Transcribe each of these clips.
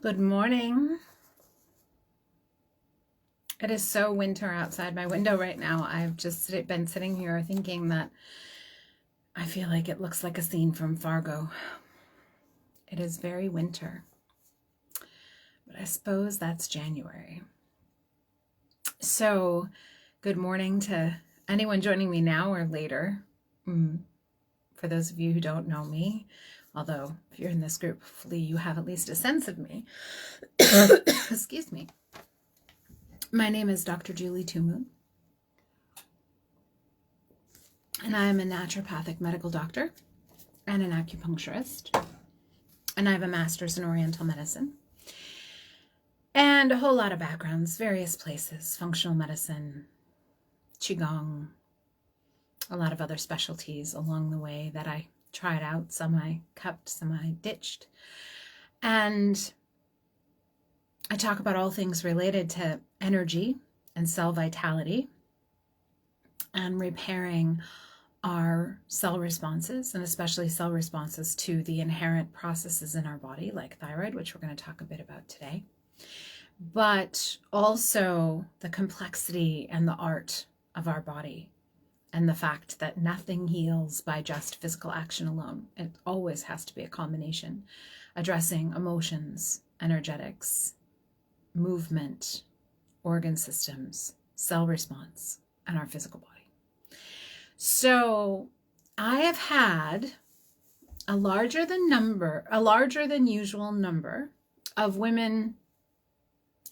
Good morning. It is so winter outside my window right now. I've just been sitting here thinking that I feel like it looks like a scene from Fargo. It is very winter, but I suppose that's January. So, good morning to anyone joining me now or later. For those of you who don't know me, although if you're in this group, hopefully you have at least a sense of me. Excuse me. My name is Dr. Julie Tumu, and I am a naturopathic medical doctor and an acupuncturist, and I have a master's in Oriental medicine and a whole lot of backgrounds, various places, functional medicine, Qigong, a lot of other specialties along the way that I tried out. Some I kept, some I ditched. And I talk about all things related to energy and cell vitality and repairing our cell responses, and especially cell responses to the inherent processes in our body, like thyroid, which we're going to talk a bit about today, but also the complexity and the art of our body and the fact that nothing heals by just physical action alone. It always has to be a combination, addressing emotions, energetics, movement, organ systems, cell response, and our physical body. So I have had a larger than usual number of women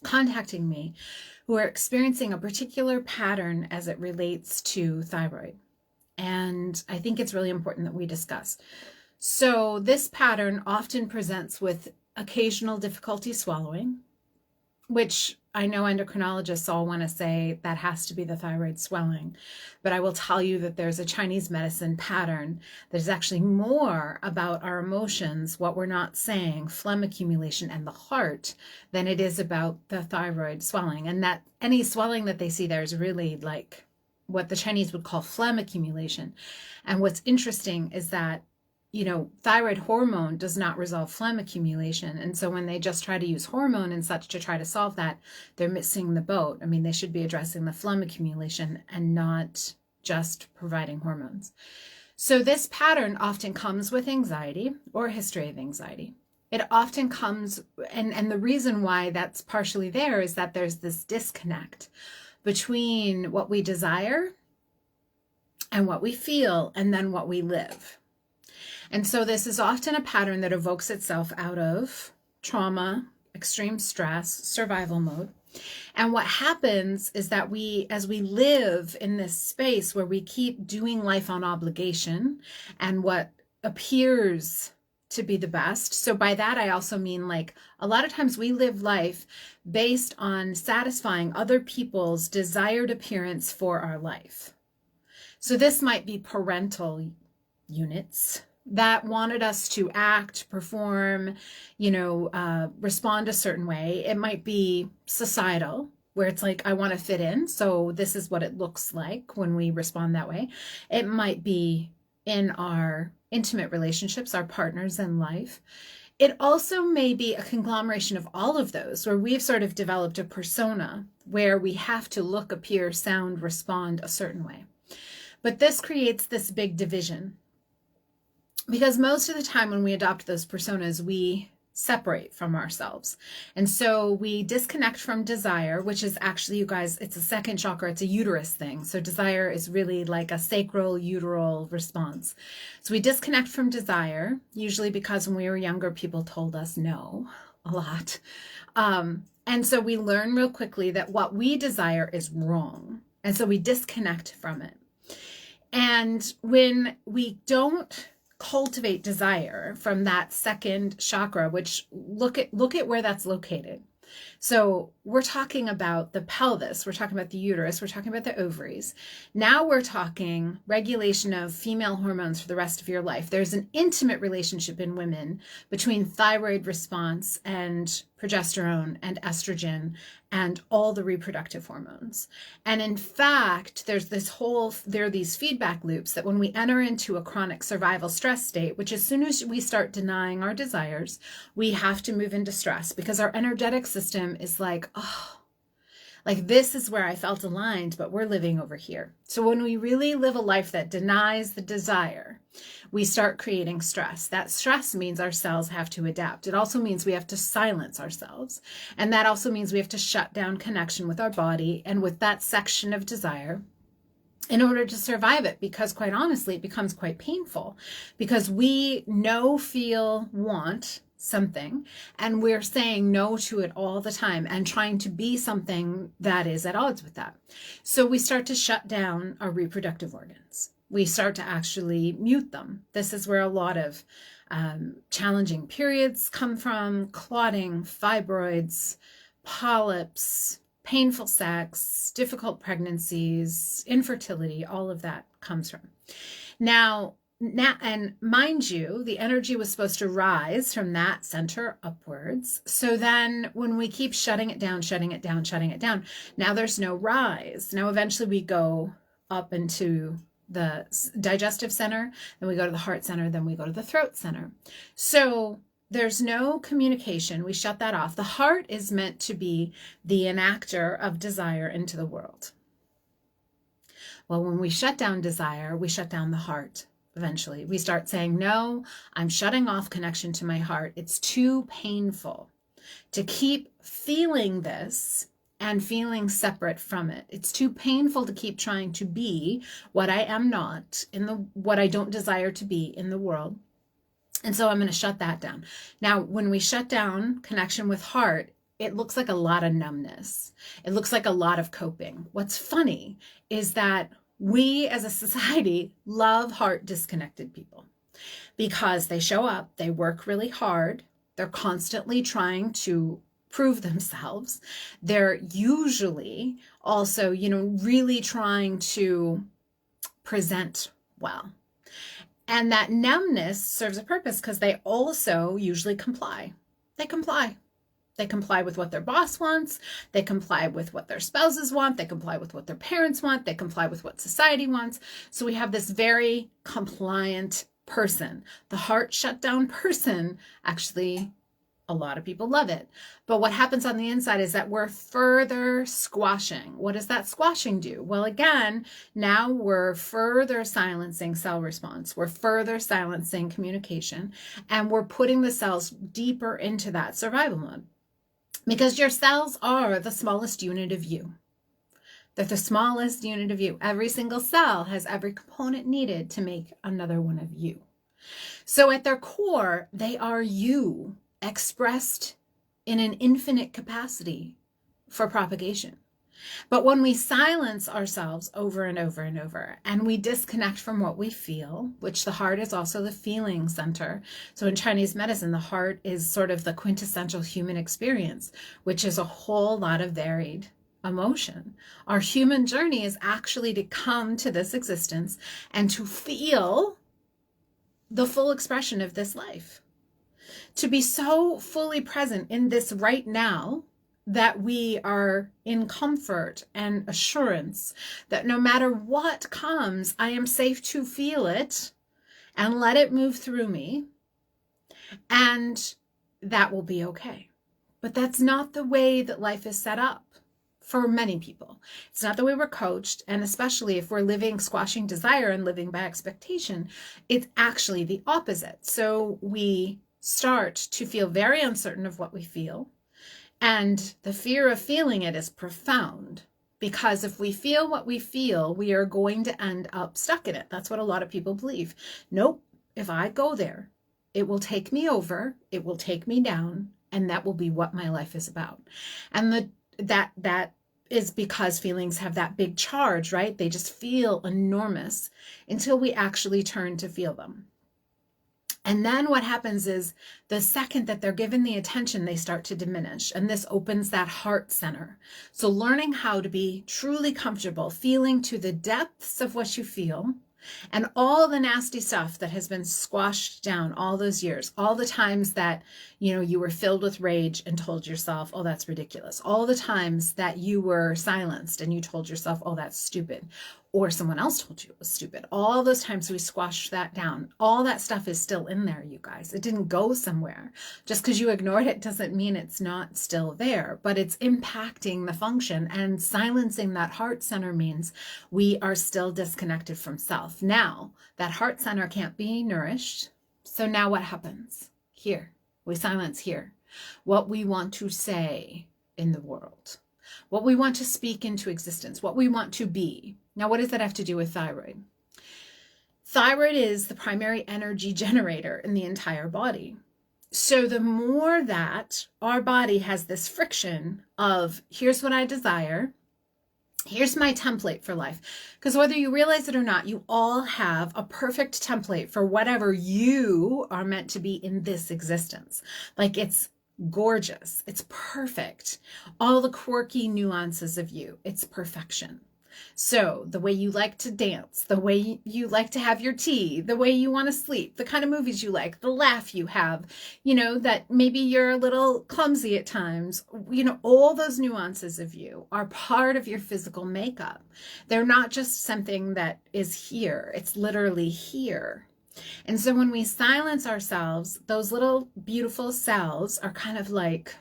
contacting me who are experiencing a particular pattern as it relates to thyroid. And I think it's really important that we discuss. So this pattern often presents with occasional difficulty swallowing, which I know endocrinologists all want to say that has to be the thyroid swelling. But I will tell you that there's a Chinese medicine pattern that is actually more about our emotions, what we're not saying, phlegm accumulation, and the heart, than it is about the thyroid swelling. And that any swelling that they see there is really like what the Chinese would call phlegm accumulation. And what's interesting is that thyroid hormone does not resolve phlegm accumulation. And so when they just try to use hormone and such to try to solve that, they're missing the boat. I mean, they should be addressing the phlegm accumulation and not just providing hormones. So this pattern often comes with anxiety or a history of anxiety. It often comes, and the reason why that's partially there is that there's this disconnect between what we desire and what we feel and then what we live. And so this is often a pattern that evokes itself out of trauma, extreme stress, survival mode. And what happens is that as we live in this space where we keep doing life on obligation and what appears to be the best. So by that, I also mean like a lot of times we live life based on satisfying other people's desired appearance for our life. So this might be parental units that wanted us to act, perform, respond a certain way. It might be societal, where it's like, I want to fit in, so this is what it looks like when we respond that way. It might be in our intimate relationships, our partners in life. It also may be a conglomeration of all of those, where we've sort of developed a persona where we have to look, appear, sound, respond a certain way. But this creates this big division. Because most of the time when we adopt those personas, we separate from ourselves. And so we disconnect from desire, which is actually, you guys, it's a second chakra, it's a uterus thing. So desire is really like a sacral uteral response. So we disconnect from desire, usually because when we were younger, people told us no a lot. And so we learn real quickly that what we desire is wrong. And so we disconnect from it. And when we don't cultivate desire from that second chakra, which look at where that's located. So we're talking about the pelvis, we're talking about the uterus, we're talking about the ovaries. Now we're talking regulation of female hormones for the rest of your life. There's an intimate relationship in women between thyroid response and progesterone and estrogen and all the reproductive hormones. And in fact, there are these feedback loops that when we enter into a chronic survival stress state, which as soon as we start denying our desires, we have to move into stress because our energetic system is like, oh, like this is where I felt aligned, but we're living over here. So when we really live a life that denies the desire, we start creating stress. That stress means our cells have to adapt. It also means we have to silence ourselves. And that also means we have to shut down connection with our body and with that section of desire in order to survive it, because quite honestly, it becomes quite painful because we know, feel, want something, and we're saying no to it all the time and trying to be something that is at odds with that. So we start to shut down our reproductive organs. We start to actually mute them. This is where a lot of challenging periods come from, clotting, fibroids, polyps, painful sex, difficult pregnancies, infertility, all of that comes from. Now, and mind you, the energy was supposed to rise from that center upwards. So then when we keep shutting it down, now there's no rise. Now eventually we go up into the digestive center, then we go to the heart center, then we go to the throat center. So there's no communication. We shut that off. The heart is meant to be the enactor of desire into the world. Well, when we shut down desire, we shut down the heart. Eventually, we start saying, no, I'm shutting off connection to my heart. It's too painful to keep feeling this and feeling separate from it. It's too painful to keep trying to be what I am not what I don't desire to be in the world. And so I'm going to shut that down. Now, when we shut down connection with heart, it looks like a lot of numbness. It looks like a lot of coping. What's funny is that we as a society love heart disconnected people because they show up, they work really hard, they're constantly trying to prove themselves. They're usually also, really trying to present well. And that numbness serves a purpose because they also usually comply. They comply. They comply with what their boss wants. They comply with what their spouses want. They comply with what their parents want. They comply with what society wants. So we have this very compliant person. The heart shut down person, actually, a lot of people love it. But what happens on the inside is that we're further squashing. What does that squashing do? Well, again, now we're further silencing cell response. We're further silencing communication. And we're putting the cells deeper into that survival mode. Because your cells are the smallest unit of you. They're the smallest unit of you. Every single cell has every component needed to make another one of you. So at their core, they are you expressed in an infinite capacity for propagation. But when we silence ourselves over and over and over, and we disconnect from what we feel, which the heart is also the feeling center. So in Chinese medicine, the heart is sort of the quintessential human experience, which is a whole lot of varied emotion. Our human journey is actually to come to this existence and to feel the full expression of this life. To be so fully present in this right now that we are in comfort and assurance that no matter what comes, I am safe to feel it and let it move through me, and that will be okay. But that's not the way that life is set up for many people. It's not the way we're coached, and especially if we're living squashing desire and living by expectation, it's actually the opposite. So we start to feel very uncertain of what we feel. And the fear of feeling it is profound, because if we feel what we feel, we are going to end up stuck in it. That's what a lot of people believe. Nope, if I go there, it will take me over, it will take me down, and that will be what my life is about. And that is because feelings have that big charge, right? They just feel enormous until we actually turn to feel them. And then what happens is the second that they're given the attention, they start to diminish. And this opens that heart center. So learning how to be truly comfortable, feeling to the depths of what you feel, and all the nasty stuff that has been squashed down all those years, all the times that, you were filled with rage and told yourself, oh, that's ridiculous. All the times that you were silenced and you told yourself, oh, that's stupid. Or someone else told you it was stupid. All those times we squashed that down. All that stuff is still in there, you guys. It didn't go somewhere. Just because you ignored it doesn't mean it's not still there, but it's impacting the function, and silencing that heart center means we are still disconnected from self. Now, that heart center can't be nourished. So now what happens? Here, we silence here. What we want to say in the world. What we want to speak into existence. What we want to be. Now, what does that have to do with thyroid? Thyroid is the primary energy generator in the entire body. So the more that our body has this friction of, here's what I desire, here's my template for life. Because whether you realize it or not, you all have a perfect template for whatever you are meant to be in this existence. Like, it's gorgeous. It's perfect. All the quirky nuances of you, it's perfection. So the way you like to dance, the way you like to have your tea, the way you want to sleep, the kind of movies you like, the laugh you have, that maybe you're a little clumsy at times, all those nuances of you are part of your physical makeup. They're not just something that is here. It's literally here. And so when we silence ourselves, those little beautiful cells are kind of like,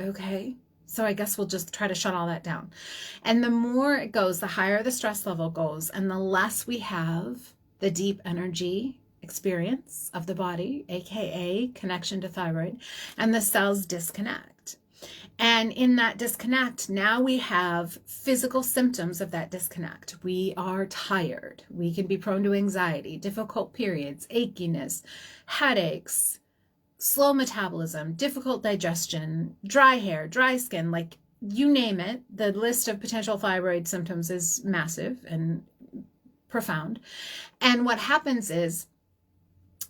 okay, so I guess we'll just try to shut all that down. And the more it goes, the higher the stress level goes, and the less we have the deep energy experience of the body, aka connection to thyroid, and the cells disconnect. And in that disconnect, now we have physical symptoms of that disconnect. We are tired. We can be prone to anxiety, difficult periods, achiness, headaches, slow metabolism, difficult digestion, dry hair, dry skin, like you name it. The list of potential thyroid symptoms is massive and profound. And what happens is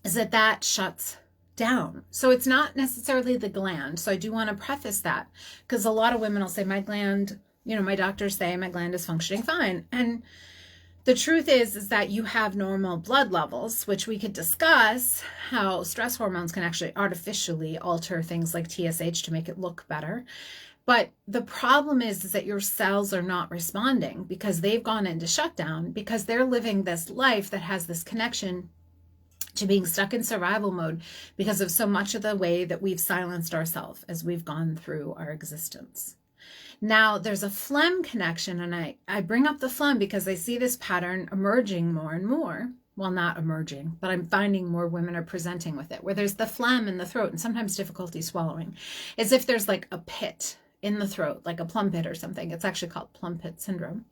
that shuts down. So it's not necessarily the gland. So I do want to preface that, because a lot of women will say, my gland, my doctors say my gland is functioning fine. And the truth is that you have normal blood levels, which we could discuss how stress hormones can actually artificially alter things like TSH to make it look better. But the problem is that your cells are not responding because they've gone into shutdown, because they're living this life that has this connection to being stuck in survival mode because of so much of the way that we've silenced ourselves as we've gone through our existence. Now, there's a phlegm connection, and I bring up the phlegm because I see this pattern emerging more and more. Well, not emerging, but I'm finding more women are presenting with it, where there's the phlegm in the throat and sometimes difficulty swallowing, as if there's like a pit in the throat, like a plum pit or something. It's actually called plum pit syndrome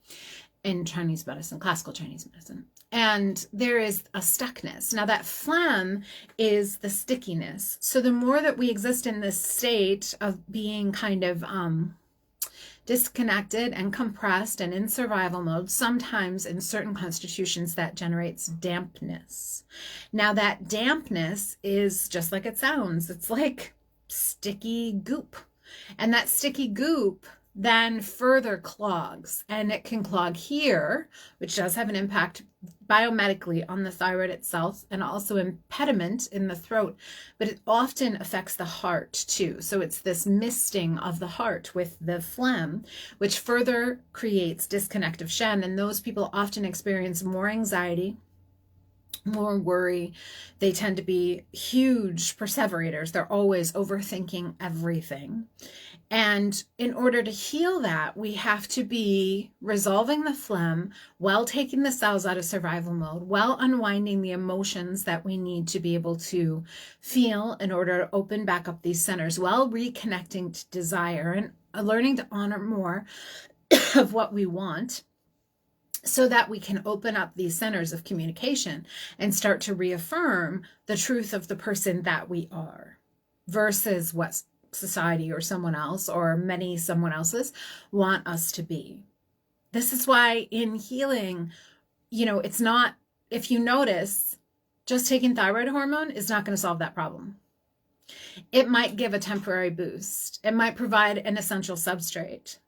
in Chinese medicine, classical Chinese medicine. And there is a stuckness. Now that phlegm is the stickiness. So the more that we exist in this state of being kind of disconnected and compressed and in survival mode, sometimes in certain constitutions that generates dampness. Now that dampness is just like it sounds. It's like sticky goop. And that sticky goop then further clogs, and it can clog here, which does have an impact biomedically on the thyroid itself and also impediment in the throat, but it often affects the heart too. So it's this misting of the heart with the phlegm, which further creates disconnect of Shen, and those people often experience more anxiety, more worry. They tend to be huge perseverators. They're always overthinking everything. And in order to heal that, we have to be resolving the phlegm while taking the cells out of survival mode, while unwinding the emotions that we need to be able to feel in order to open back up these centers, while reconnecting to desire and learning to honor more of what we want, so that we can open up these centers of communication and start to reaffirm the truth of the person that we are versus what society or someone else or many someone else's want us to be. This is why in healing, it's not, if you notice, just taking thyroid hormone is not going to solve that problem. It might give a temporary boost. It might provide an essential substrate,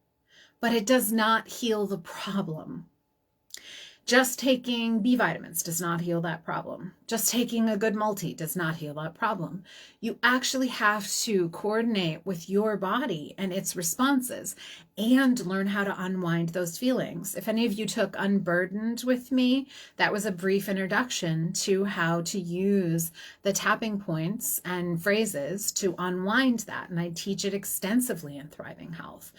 but it does not heal the problem. Just taking B vitamins does not heal that problem. Just taking a good multi does not heal that problem. You actually have to coordinate with your body and its responses and learn how to unwind those feelings. If any of you took Unburdened with me, that was a brief introduction to how to use the tapping points and phrases to unwind that. And I teach it extensively in Thriving Health,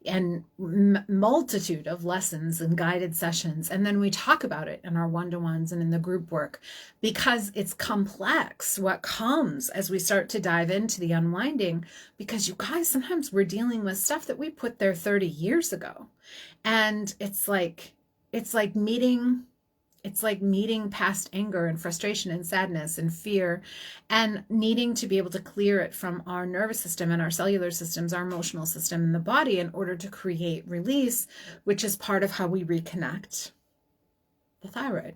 and multitude of lessons and guided sessions. And then we talk about it in our one-to-ones and in the group work, because it's complex what comes as we start to dive into the unwinding, because you guys, sometimes we're dealing with stuff that we put there 30 years ago. And it's like meeting past anger and frustration and sadness and fear, and needing to be able to clear it from our nervous system and our cellular systems, our emotional system in the body, in order to create release, which is part of how we reconnect the thyroid.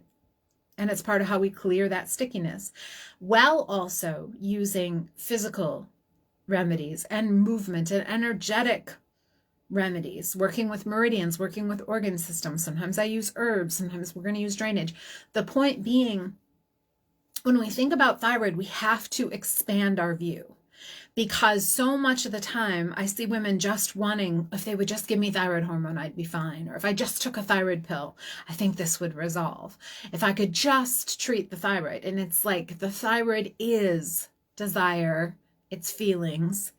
And it's part of how we clear that stickiness, while also using physical remedies and movement and energetic remedies, working with meridians, working with organ systems. Sometimes I use herbs, sometimes we're going to use drainage. The point being, when we think about thyroid, we have to expand our view, because so much of the time I see women just wanting, if they would just give me thyroid hormone, I'd be fine. Or if I just took a thyroid pill, I think this would resolve. If I could just treat the thyroid. And it's like, the thyroid is desire, it's feelings,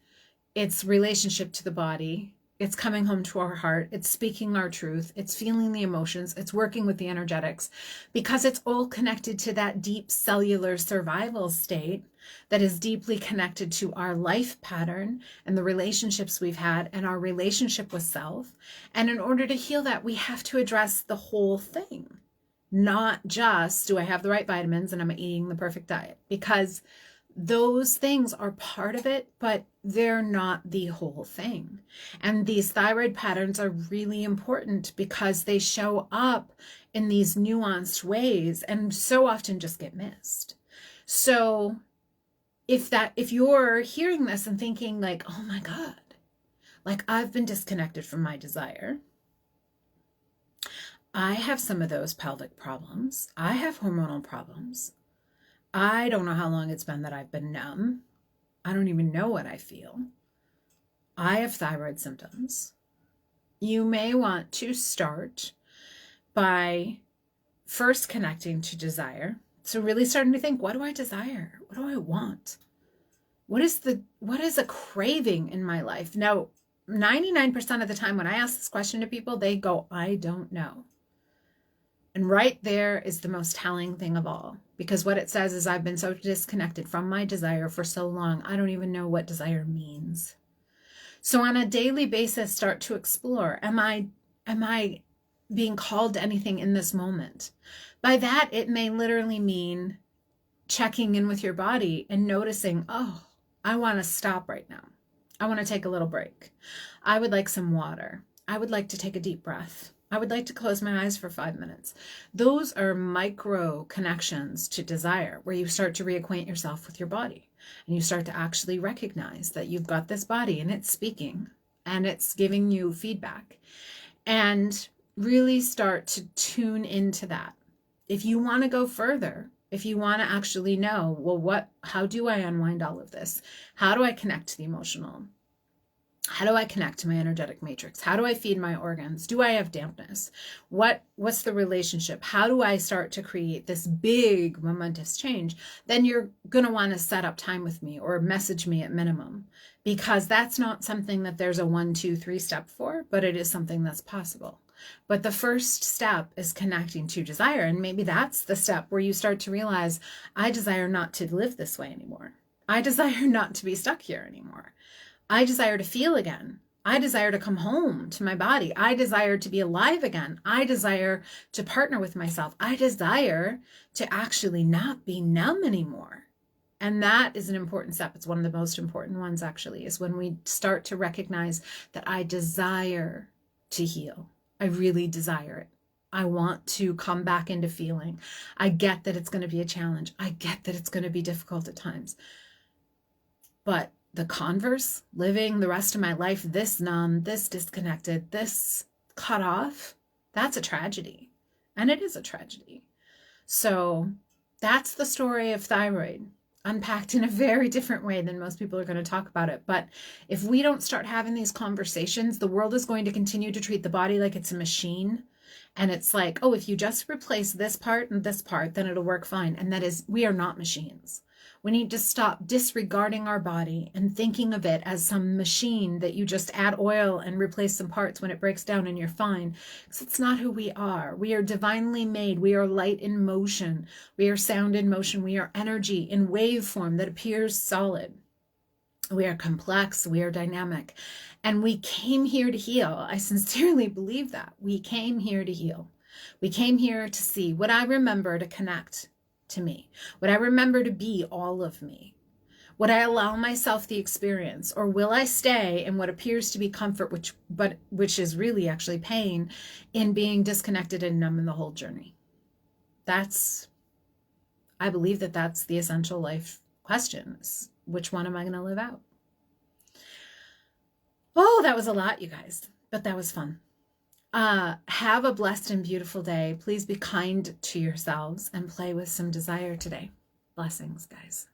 it's relationship to the body, it's coming home to our heart, it's speaking our truth, it's feeling the emotions, it's working with the energetics, because it's all connected to that deep cellular survival state that is deeply connected to our life pattern and the relationships we've had and our relationship with self. And in order to heal that, we have to address the whole thing, not just, do I have the right vitamins and am I eating the perfect diet? Because those things are part of it, but they're not the whole thing. And these thyroid patterns are really important because they show up in these nuanced ways and so often just get missed. So if you're hearing this and thinking like, oh my God, like I've been disconnected from my desire, I have some of those pelvic problems, I have hormonal problems, I don't know how long it's been that I've been numb. I don't even know what I feel. I have thyroid symptoms. You may want to start by first connecting to desire. So really starting to think, what do I desire? What do I want? What is a craving in my life? Now, 99% of the time when I ask this question to people, they go, I don't know. And right there is the most telling thing of all, because what it says is I've been so disconnected from my desire for so long, I don't even know what desire means. So on a daily basis, start to explore, am I being called to anything in this moment? By that, it may literally mean checking in with your body and noticing, oh, I want to stop right now. I want to take a little break. I would like some water. I would like to take a deep breath. I would like to close my eyes for 5 minutes. Those are micro connections to desire, where you start to reacquaint yourself with your body and you start to actually recognize that you've got this body and it's speaking and it's giving you feedback, and really start to tune into that. If you want to go further, if you want to actually know, well, how do I unwind all of this? How do I connect to the emotional? How do I connect to my energetic matrix? How do I feed my organs? Do I have dampness? What's the relationship? How do I start to create this big momentous change? Then you're going to want to set up time with me or message me at minimum, because that's not something that there's a 1, 2, 3 step for, but it is something that's possible. But the first step is connecting to desire. And maybe that's the step where you start to realize, I desire not to live this way anymore. I desire not to be stuck here anymore. I desire to feel again. I desire to come home to my body. I desire to be alive again. I desire to partner with myself. I desire to actually not be numb anymore. And that is an important step. It's one of the most important ones, actually, is when we start to recognize that I desire to heal. I really desire it. I want to come back into feeling. I get that it's going to be a challenge. I get that it's going to be difficult at times. But the converse, living the rest of my life this numb, this disconnected, this cut off, that's a tragedy. And it is a tragedy. So that's the story of thyroid, unpacked in a very different way than most people are going to talk about it. But if we don't start having these conversations, the world is going to continue to treat the body like it's a machine. And it's like, oh, if you just replace this part and this part, then it'll work fine. And that is, we are not machines. We need to stop disregarding our body and thinking of it as some machine that you just add oil and replace some parts when it breaks down and you're fine. Because it's not who we are. We are divinely made. We are light in motion. We are sound in motion. We are energy in wave form that appears solid. We are complex. We are dynamic. And we came here to heal. I sincerely believe that. We came here to heal. We came here to see what I remember to connect to me, what I remember to be all of me. Would I allow myself the experience, or will I stay in what appears to be comfort, which is really actually pain, in being disconnected and numb in the whole journey? I believe that that's the essential life question. Which one am I going to live out? Oh, that was a lot, you guys, but that was fun. Have a blessed and beautiful day. Please be kind to yourselves and play with some desire today. Blessings, guys.